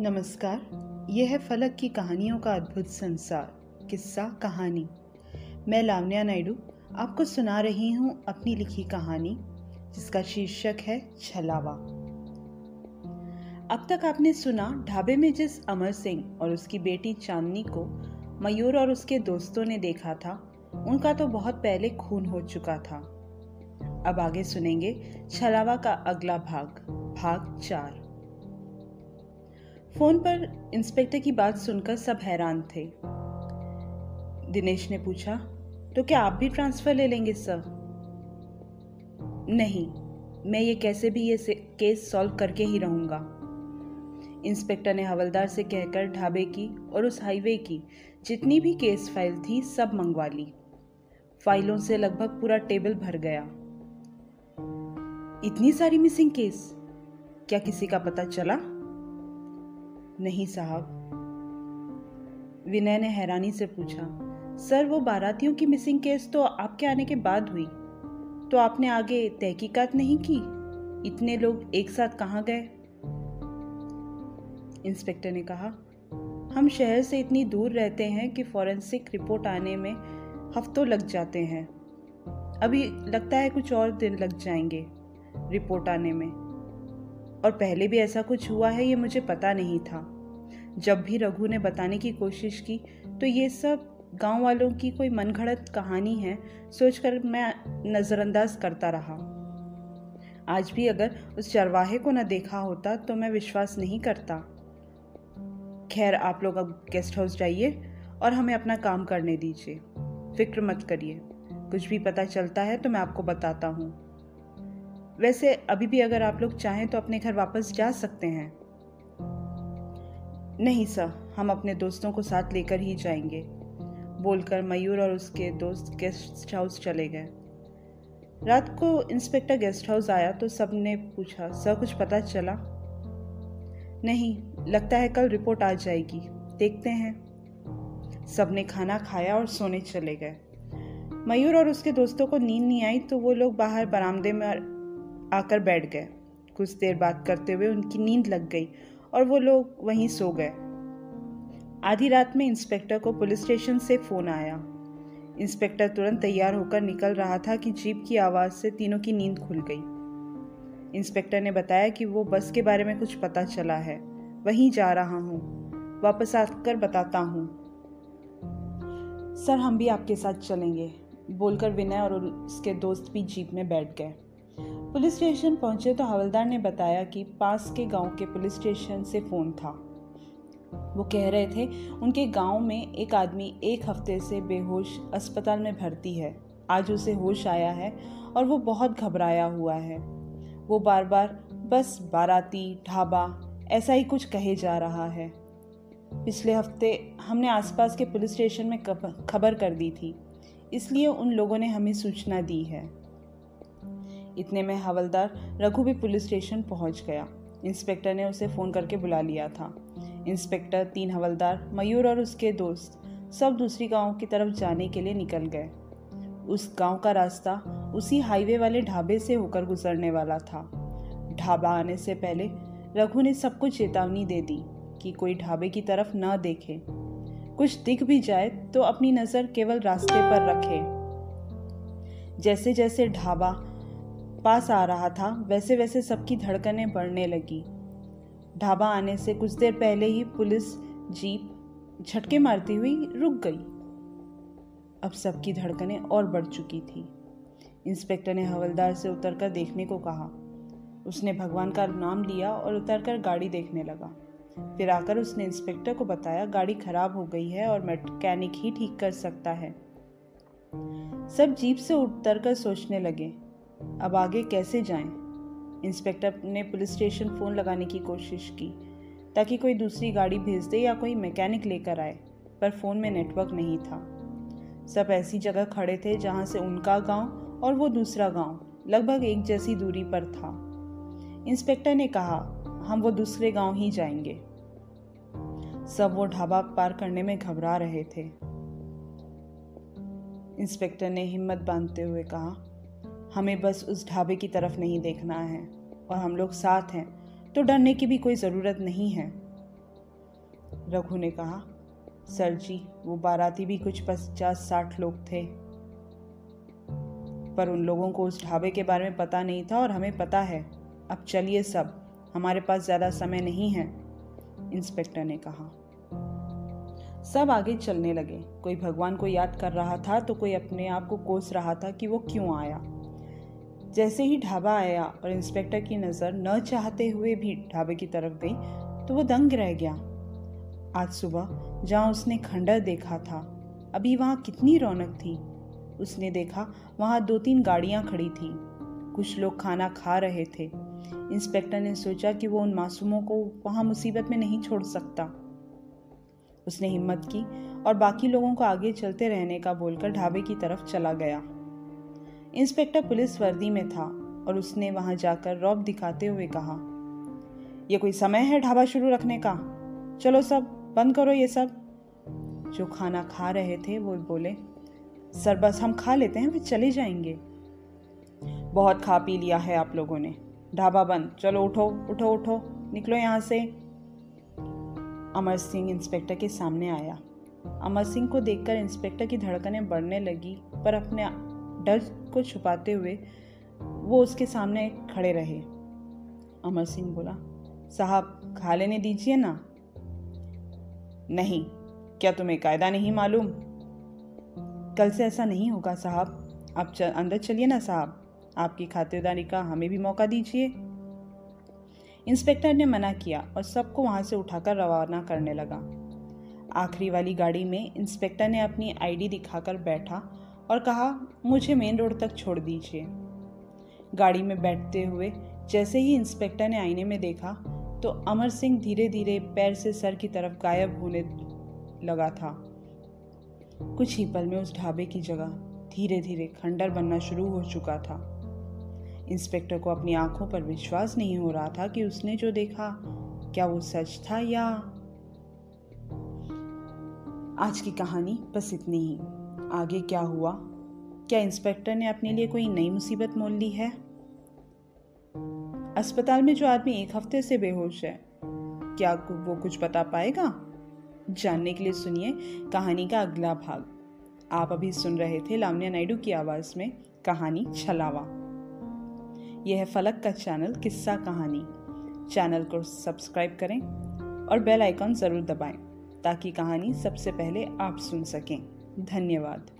नमस्कार। यह है फलक की कहानियों का अद्भुत संसार, किस्सा कहानी। मैं लावण्या नायडू आपको सुना रही हूँ अपनी लिखी कहानी, जिसका शीर्षक है छलावा। अब तक आपने सुना ढाबे में जिस अमर सिंह और उसकी बेटी चांदनी को मयूर और उसके दोस्तों ने देखा था, उनका तो बहुत पहले खून हो चुका था। अब आगे सुनेंगे छलावा का अगला भाग, भाग 4। फोन पर इंस्पेक्टर की बात सुनकर सब हैरान थे। दिनेश ने पूछा, तो क्या आप भी ट्रांसफर ले लेंगे सर? नहीं, मैं ये कैसे भी ये केस सॉल्व करके ही रहूंगा। इंस्पेक्टर ने हवलदार से कहकर ढाबे की और उस हाईवे की जितनी भी केस फाइल थी सब मंगवा ली। फाइलों से लगभग पूरा टेबल भर गया। इतनी सारी मिसिंग केस, क्या किसी का पता चला? नहीं साहब। विनय ने हैरानी से पूछा, सर वो बारातियों की मिसिंग केस तो आपके आने के बाद हुई, तो आपने आगे तहकीकात नहीं की? इतने लोग एक साथ कहाँ गए? इंस्पेक्टर ने कहा, हम शहर से इतनी दूर रहते हैं कि फॉरेंसिक रिपोर्ट आने में हफ्तों लग जाते हैं। अभी लगता है कुछ और दिन लग जाएंगे रिपोर्ट आने में। और पहले भी ऐसा कुछ हुआ है, ये मुझे पता नहीं था। जब भी रघु ने बताने की कोशिश की तो ये सब गांव वालों की कोई मनगढ़ंत कहानी है सोचकर मैं नज़रअंदाज करता रहा। आज भी अगर उस चरवाहे को न देखा होता तो मैं विश्वास नहीं करता। खैर, आप लोग अब गेस्ट हाउस जाइए और हमें अपना काम करने दीजिए। फिक्र मत करिए, कुछ भी पता चलता है तो मैं आपको बताता हूँ। वैसे अभी भी अगर आप लोग चाहें तो अपने घर वापस जा सकते हैं। नहीं सर, हम अपने दोस्तों को साथ लेकर ही जाएंगे, बोलकर मयूर और उसके दोस्त गेस्ट हाउस चले गए। रात को इंस्पेक्टर गेस्ट हाउस आया तो सबने पूछा, सर कुछ पता चला? नहीं, लगता है कल रिपोर्ट आ जाएगी, देखते हैं। सबने खाना खाया और सोने चले गए। मयूर और उसके दोस्तों को नींद नहीं आई तो वो लोग बाहर बरामदे में आकर बैठ गए। कुछ देर बात करते हुए उनकी नींद लग गई और वो लोग वहीं सो गए। आधी रात में इंस्पेक्टर को पुलिस स्टेशन से फोन आया। इंस्पेक्टर तुरंत तैयार होकर निकल रहा था कि जीप की आवाज से तीनों की नींद खुल गई। इंस्पेक्टर ने बताया कि वो बस के बारे में कुछ पता चला है, वहीं जा रहा हूँ, वापस आकर बताता हूँ। सर हम भी आपके साथ चलेंगे, बोलकर विनय और उसके दोस्त भी जीप में बैठ गए। पुलिस स्टेशन पहुंचे तो हवलदार ने बताया कि पास के गांव के पुलिस स्टेशन से फोन था। वो कह रहे थे उनके गांव में एक आदमी 1 हफ्ते से बेहोश अस्पताल में भर्ती है। आज उसे होश आया है और वो बहुत घबराया हुआ है। वो बार बार बस बाराती, ढाबा ऐसा ही कुछ कहे जा रहा है। पिछले हफ्ते हमने आसपास के पुलिस स्टेशन में खबर कर दी थी, इसलिए उन लोगों ने हमें सूचना दी है। इतने में हवलदार रघु भी पुलिस स्टेशन पहुंच गया। इंस्पेक्टर ने उसे फोन करके बुला लिया था। इंस्पेक्टर, 3 हवलदार, मयूर और उसके दोस्त सब दूसरी गांव की तरफ जाने के लिए निकल गए। उस गांव का रास्ता उसी हाईवे वाले ढाबे से होकर गुजरने वाला था। ढाबा आने से पहले रघु ने सबको चेतावनी दे दी कि कोई ढाबे की तरफ न देखे। कुछ दिख भी जाए तो अपनी नज़र केवल रास्ते पर रखे। जैसे जैसे ढाबा पास आ रहा था वैसे वैसे सबकी धड़कनें बढ़ने लगी। ढाबा आने से कुछ देर पहले ही पुलिस जीप झटके मारती हुई रुक गई। अब सबकी धड़कनें और बढ़ चुकी थी। इंस्पेक्टर ने हवलदार से उतरकर देखने को कहा। उसने भगवान का नाम लिया और उतरकर गाड़ी देखने लगा। फिर आकर उसने इंस्पेक्टर को बताया, गाड़ी खराब हो गई है और मैकेनिक ही ठीक कर सकता है। सब जीप से उतरकर सोचने लगे, अब आगे कैसे जाएं? इंस्पेक्टर ने पुलिस स्टेशन फोन लगाने की कोशिश की ताकि कोई दूसरी गाड़ी भेज दे या कोई मैकेनिक लेकर आए, पर फोन में नेटवर्क नहीं था। सब ऐसी जगह खड़े थे जहां से उनका गांव और वो दूसरा गांव लगभग एक जैसी दूरी पर था। इंस्पेक्टर ने कहा, हम वो दूसरे गांव ही जाएंगे। सब वो ढाबा पार करने में घबरा रहे थे। इंस्पेक्टर ने हिम्मत बांधते हुए कहा, हमें बस उस ढाबे की तरफ नहीं देखना है और हम लोग साथ हैं तो डरने की भी कोई ज़रूरत नहीं है। रघु ने कहा, सर जी, वो बाराती भी कुछ 50-60 लोग थे, पर उन लोगों को उस ढाबे के बारे में पता नहीं था और हमें पता है। अब चलिए सब, हमारे पास ज़्यादा समय नहीं है, इंस्पेक्टर ने कहा। सब आगे चलने लगे। कोई भगवान को याद कर रहा था तो कोई अपने आप को कोस रहा था कि वो क्यों आया। जैसे ही ढाबा आया और इंस्पेक्टर की नज़र न चाहते हुए भी ढाबे की तरफ गई तो वो दंग रह गया। आज सुबह जहाँ उसने खंडर देखा था, अभी वहाँ कितनी रौनक थी। उसने देखा वहाँ 2-3 गाड़ियाँ खड़ी थी, कुछ लोग खाना खा रहे थे। इंस्पेक्टर ने सोचा कि वो उन मासूमों को वहाँ मुसीबत में नहीं छोड़ सकता। उसने हिम्मत की और बाकी लोगों को आगे चलते रहने का बोलकर ढाबे की तरफ चला गया। इंस्पेक्टर पुलिस वर्दी में था और उसने वहां जाकर रौब दिखाते हुए कहा, यह कोई समय है ढाबा शुरू रखने का? चलो सब बंद करो ये सब। जो खाना खा रहे थे वो बोले, सर बस हम खा लेते हैं, फिर चले जाएंगे। बहुत खा पी लिया है आप लोगों ने, ढाबा बंद, चलो उठो उठो उठो, निकलो यहाँ से। अमर सिंह इंस्पेक्टर के सामने आया। अमर सिंह को देखकर इंस्पेक्टर की धड़कनें बढ़ने लगी, पर अपने डर को छुपाते हुए वो उसके सामने खड़े रहे। अमर सिंह बोला, साहब खा लेने दीजिए ना। नहीं, क्या तुम्हें कायदा नहीं मालूम? कल से ऐसा नहीं होगा साहब, आप अंदर चलिए ना साहब, आपकी खातिरदारी का हमें भी मौका दीजिए। इंस्पेक्टर ने मना किया और सबको वहां से उठाकर रवाना करने लगा। आखिरी वाली गाड़ी में इंस्पेक्टर ने अपनी आईडी दिखाकर बैठा और कहा, मुझे मेन रोड तक छोड़ दीजिए। गाड़ी में बैठते हुए जैसे ही इंस्पेक्टर ने आईने में देखा तो अमर सिंह धीरे धीरे पैर से सर की तरफ गायब होने लगा था। कुछ ही पल में उस ढाबे की जगह धीरे धीरे खंडर बनना शुरू हो चुका था। इंस्पेक्टर को अपनी आंखों पर विश्वास नहीं हो रहा था कि उसने जो देखा क्या वो सच था या। आज की कहानी बस इतनी ही। आगे क्या हुआ? क्या इंस्पेक्टर ने अपने लिए कोई नई मुसीबत मोल ली है? अस्पताल में जो आदमी 1 हफ्ते से बेहोश है, क्या वो कुछ बता पाएगा? जानने के लिए सुनिए कहानी का अगला भाग। आप अभी सुन रहे थे लावण्या नायडू की आवाज में कहानी छलावा। यह है फलक का चैनल किस्सा कहानी। चैनल को सब्सक्राइब करें और बेल आइकॉन ज़रूर दबाएं ताकि कहानी सबसे पहले आप सुन सकें। धन्यवाद।